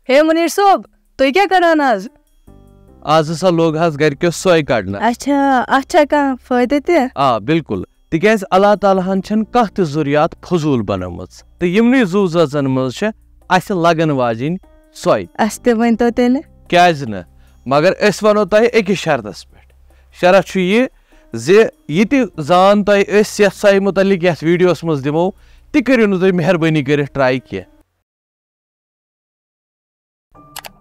ہے منیر صٲب تُہۍ کیٛاہ کران آز؟ آز ہسا لوگ حظ گرِکیو سۄے کڑنہٕ. اچھا اتھ چھا کانٛہہ فٲیدٕ تہِ؟ آ بالکل تِکیازِ اللہ تعالیٰ ہن چھنہٕ کانٛہہ تہِ ضروٗریات فضوٗل بنٲومٕژ تہٕ یِمنٕے زُو زٲژن منٛز چھِ اسہِ لگن واجیٚنۍ سۄے. اسہِ تہِ ؤنۍتو تیٚلہِ. کیازِ نہٕ مگر أسۍ ونو تۄہہِ أکِس شرطس پٮ۪ٹھ. شرط چھُ یہِ زِ یہِ تہِ زان تۄہہِ أسۍ یتھ سۄے مُتعلق یتھ ویڈیوس منٛز دِمو تہِ کٔرِو نہٕ تُہۍ مہربٲنی کٔرِتھ ٹراے کینٛہہ.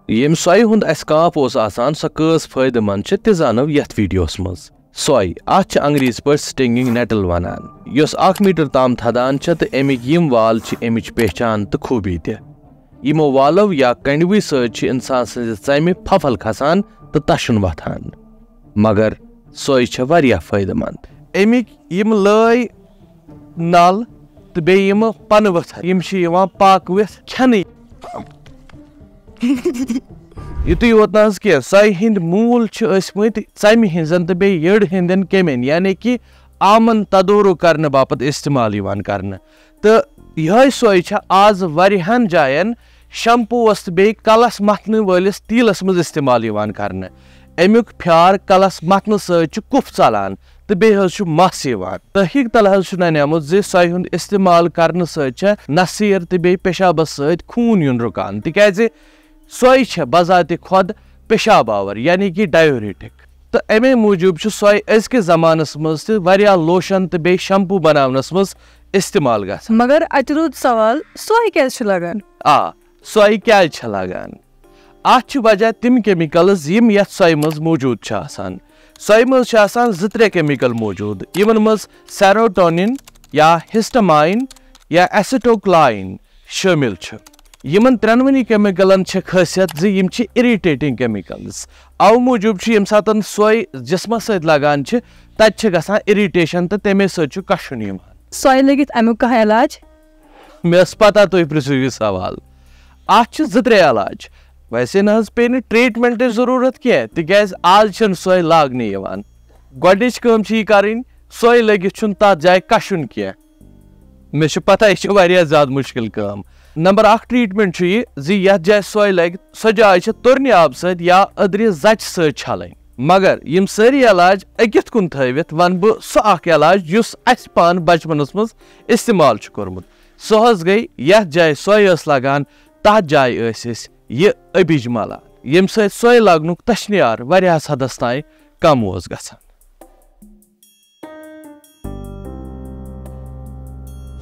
ییٚمہِ سۄیہِ ہُنٛد اسہِ کاپ اوس آسان سۄ کۭژ فٲیدٕ منٛد چھِ تہِ زانو یتھ ویڈیوس منٛز. سۄے اتھ چھِ انگریزی پٲٹھۍ سٹنگنگ نیٹل ونان یۄس 1 میٖٹر تام تھدان چھِ تہٕ امیِکۍ یِم وال چھِ امِچ پہچان تہٕ خوٗبی تہِ. یِمو والو یا کنڈوٕے سۭتۍ چھِ انسان سٕنٛزِ ژمہِ پھپھل کھسان تہٕ تشُن وۄتھان. مگر سۄے چھےٚ واریاہ فٲیدٕ منٛد. امیِکۍ یِم لٲے نل تہٕ بیٚیہِ یِمہٕ پنہٕ ؤتھر یِم چھِ یِوان پاکوِتھ کھٮ۪نہٕ. یُتُے یوت نہٕ حظ کینٛہہ سۄے ہٕنٛدۍ موٗل چھِ ٲسمٕتۍ ژمہِ ہٕنٛزن تہٕ بیٚیہِ یٔڈ ہٕنٛدٮ۪ن کیٚمٮ۪ن یعنی کہِ آمن تدورُک کرنہٕ باپتھ استعمال یِوان کرنہٕ. تہٕ یِہوے سۄے چھےٚ آز واریاہن جاین شمپوٗوس تہٕ بیٚیہِ کلس متھنہٕ وٲلِس تیٖلس منٛز استعمال یِوان کرنہٕ. امیُک پھیار کلس متھنہٕ سۭتۍ چھُ کُپھ ژلان تہٕ بیٚیہِ حظ چھُ مس یِوان. تحقیٖق تل حظ چھُ ننیومُت زِ سۄے ہُنٛد استعمال کرنہٕ سۭتۍ چھےٚ نصیٖر تہٕ بیٚیہِ پیشابس سۭتۍ خوٗن یُن رُکان تِکیازِ سۄے چھےٚ بذاتِ خۄد پیشاب آور یعنی کہِ ڈایوریٹک. تہٕ امے موٗجوٗب چھُ سۄے أزکِس زمانس منٛز تہِ واریاہ لوشن تہٕ بیٚیہِ شمپوٗ بناونس منٛز استعمال گژھان. مگر اتہِ روٗد سوال سۄے کیازِ چھِ لگان؟ آ سۄے کیازِ چھےٚ لگان؟ اتھ چھِ وجہ تِم کیمِکلز یِم یتھ سۄے منٛز موٗجوٗد چھِ آسان. سۄے منٛز چھِ آسان 2-3 کیمِکل موٗجوٗد یِمن منٛز سیروٹونِن یا ہسٹاماین یا ایسیٹوکلاین شٲمِل چھِ. یِمن 3 کیمِکلن چھِ خٲصیت زِ یِم چھِ اِرِٹیٹنگ کیمِکلز. اَوٕ موٗجوٗب چھُ ییٚمہِ ساتہٕ سۄے جسمس سۭتۍ لگان چھِ تتہِ چھِ گژھان اِرِٹیشن تہٕ تمے سۭتۍ چھُ کشُن یِوان. سۄے لٔگِتھ امیُک کانٛہہ علاج؟ مےٚ ٲس پتہ تُہۍ پرژھِو یہِ سوال. اتھ چھِ 2-3 علاج. ویسے نہ حظ پیٚیہِ نہٕ ٹریٖٹمنٹٕچ ضروٗرت کینٛہہ تِکیازِ آز چھنہٕ سۄے لاگنہٕ یِوان. گۄڈنِچ کٲم چھِ یہِ کرٕنۍ سۄے لٔگِتھ چھُنہٕ تتھ جایہِ کشُن کینٛہہ. مےٚ چھُ پتہ یہِ چھِ واریاہ زیادٕ مُشکِل کٲم. نمبر 1 ٹریٖٹمنٹ چھُ یہِ زِ یتھ جایہِ سۄے لگہِ سۄ جاے چھِ تُرنہِ آبہٕ سۭتۍ یا أدرِ زچہِ سۭتۍ چھلٕنۍ. مگر یِم سٲری علاج أکِتھ کُن تھٲوِتھ ونہٕ بہٕ سُہ اکھ علاج یُس اسہِ پانہٕ بچپنس منٛز استعمال چھُ کوٚرمُت. سۄ حظ گٔے یتھ جایہِ سۄے ٲس لگان تتھ جایہِ ٲسۍ أسۍ یہِ ٲبِج ملان ییٚمہِ سۭتۍ سۄے لاگنُک تشنیار واریاہس حدس تانۍ کم اوس گژھان.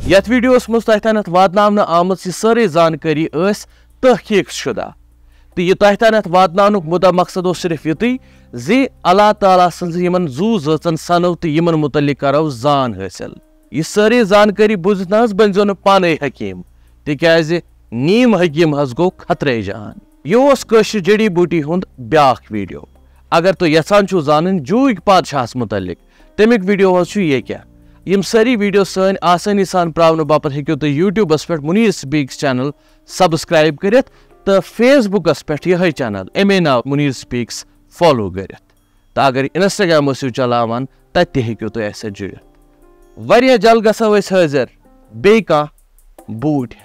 یتھ ویڈیوس منٛز تۄہہِ تانٮ۪تھ واتناونہٕ آمٕژ یہِ سٲرٕے زانکٲری ٲس تحقیٖق شُدہ تہٕ یہِ تۄہہِ تانٮ۪تھ واتناونُک مُدا مقصد اوس صرف یُتُے زِ اللہ تعالیٰ سٕنٛز یِمن زُو زٲژن سنو تہٕ یِمن مُتعلق کرو زان حٲصِل. یہِ سٲرٕے زانکٲری بوٗزِتھ نہ حظ بٔنۍزیو نہٕ پانے حکیٖم تِکیازِ نیٖم حکیٖم حظ گوٚو خطرے جان. یہِ اوس کٲشِر جڑی بوٗٹی ہُنٛد بیاکھ ویڈیو. اگر تُہۍ یژھان چھِو زانٕنۍ جوٗہٕکۍ پادشاہس مُتعلق تمیُک ویڈیو حظ چھُ یہِ کیٛاہ. یِم سٲری ویڈیو سٲنۍ آسٲنی سان پراونہٕ باپتھ ہیٚکِو تُہۍ یوٗٹیوٗبس پٮ۪ٹھ مُنیٖر سپیٖکس چینل سبسکرایب کٔرِتھ تہٕ فیس بُکس پٮ۪ٹھ یِہے چینل امے ناو مُنیٖر سپیٖکس فالو کٔرِتھ. تہٕ اگر انسٹاگرام ٲسِو چلاوان تتہِ تہِ ہیٚکِو تُہۍ اسہِ سۭتۍ جُڑِتھ. واریاہ جلد گژھو أسۍ حٲضِر بیٚیہِ کانٛہہ بوٗٹھ